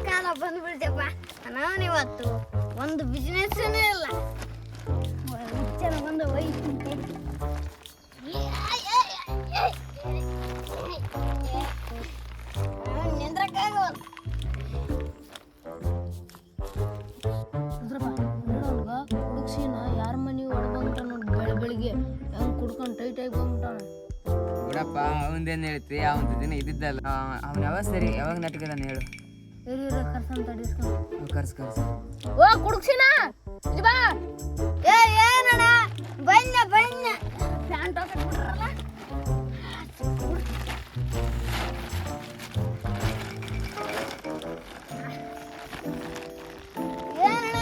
ಕಾಲ ಬಂದ್ಬಿಡ್ತೇಪ್ಪ. ನಾನು ಇವತ್ತು ಒಂದು ಬಿಸ್ನೆಸ್ ಇಲ್ಲ, ಬಂದು ಒಯ್ತೀನಿ. ನಿಂದ್ರಕ್ಕಾಗಲ್ಲ. ಹುಡುಕ್ಸಿನ ಯಾರ ಮನೆ ಹೊಡ್ಕೊಂತ ನೋಡಿ ಬೆಳಿಗ್ಗೆ ಹೆಂಗ್ ಕುಡ್ಕೊಂಡು ಟೈಟ್ ಆಗಿ ಬಂದ್ಬಿಟ್ಟಾನ. ಬಿಡಪ್ಪ, ಅವಂದೇನು ಹೇಳ್ತಿ? ಅವನ ದಿನ ಇದ್ದಿದ್ದಲ್ಲ. ಅವನ ಯಾವಾಗ ಸರಿ ಯಾವಾಗ ನಾಟಕದಾನ ಹೇಳು. ಕರ್ಸ್ ಓ ಕುಡುಕ್ಸಿನ ಇಲ್ಲಿ ಬಾ. ಏನಣ್ಣ ಬಣ್ಣ ಬಣ್ಣ ಪ್ಯಾಂಟ್ ಹಾಕಿಬಿಟ್ರಲ್ಲ. ಏನಣ್ಣ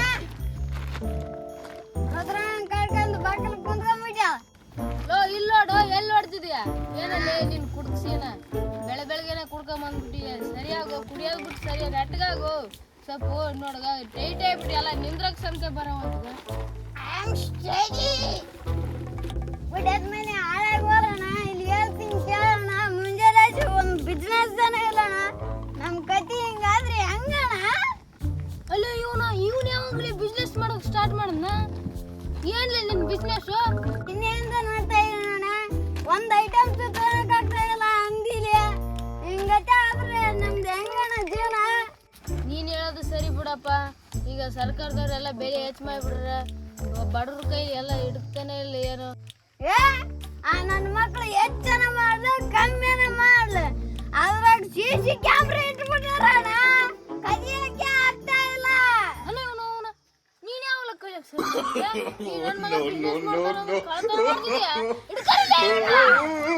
ಅದ್ರ ಕಳ್ಕೊಂಡು ಬಾಕಲ್ ಕುಂತ್ಕೊಂಡ್ಬಿಟ್ಟ. ಲೋ ಇಲ್ಲೋಡು ಎಲ್ಲಿ ಹೊಡ್ತಿದ್ಯಾ? ಏನಲ್ಲಿ ನೀನ್ ಕುಡುಕ್ಸಿನ ಬೆಳಗ್ಗೆನೆ ಕುಡ್ಕೊಂಡ್ ಬಂದ್ಬಿಟ್ಟಿಯ. ಸರಿಯಾಗೋ ಕುಡಿಯೋದು ಬಿಟ್ಟು ಸರಿಯಾಗಿ ನೆಟ್ಗಾಗು. ಸ್ವಲ್ಪ ನೋಡ್ಗ ಟೈಟ್ ಆಗ್ಬಿಟ್ಟು ಎಲ್ಲ ನಿಂದ್ರಕ್ ಸಂತೆ ಬರೋವಂತದ. ಬಿಡದ್ಮೇಲೆ ಹಾಳಾಗೋಣ. ಇಲ್ಲಿ ಹೇಳ್ತೀನಿ ಕೇಳೋಣ. ಮುಂಜಾನೆ ಒಂದು ಬಿಸ್ನೆಸ್ ಜನ ಇಲ್ಲಣ್ಣ. ನಮ್ ಕತಿ ಹಿಂಗಾದ್ರೆ ಹೆಂಗಣ? ಅಲ್ಲ ಇವನ್ ಯಾವಾಗ್ಲೇ ಬಿಸ್ನೆಸ್ ಮಾಡೋಕ್ ಸ್ಟಾರ್ಟ್ ಮಾಡದ್ನ? ಏನ್ಲಿ ನಿನ್ ಬಿಸ್ನೆಸ್? ಇನ್ನೇಂದ ನೋಡ್ತಾ ಇರೋಣ. ಒಂದ್ ಐಟಮ್ಸ್ ತಗೊಳಕ್ ಆಗ್ತಾ ಇಲ್ಲ ಅಂಗಡಿಲಿ. ಹಿಂಗತೆ ಆದ್ರೆ ನಮ್ದು ಹೆಂಗಣ ಜೀವನ? ನೀನ್ ಹೇಳೋದು ಸರಿ ಬಿಡಪ್ಪ. ಈಗ ಸರ್ಕಾರದವ್ರೆಲ್ಲ ಬೆಲೆ ಹೆಚ್ಚು ಮಾಡಿಬಿಡ್ರ. ಬಡವ್ರ ಕೈ ಎಲ್ಲ ಹಿಡ್ತಾನೆ ಇಲ್ಲ ಏನು. ನನ್ನ ಮಕ್ಳು ಹೆಚ್ಚನ ಮಾಡ್ಲು ಕಮ್ಮಿನ ಮಾಡ್ಲು ಅದ್ರಾಗ CC ಕ್ಯಾಮ್ರಾ ಇಟ್ಬಿಟ್ಟಾರಣ. ಕದಿಯಕ್ಕೆ ಆಗ್ತಾ ಇಲ್ಲ. ಅಲ್ಲ ನೀನ್ ಯಾವಲ್ಲ ಕಲಿಯಕ್ ಸರಿ? ನೀನ್ ನನ್ ಮಗ ಬಿಸ್ನೆಸ್ ಮಾಡ್ತಾನ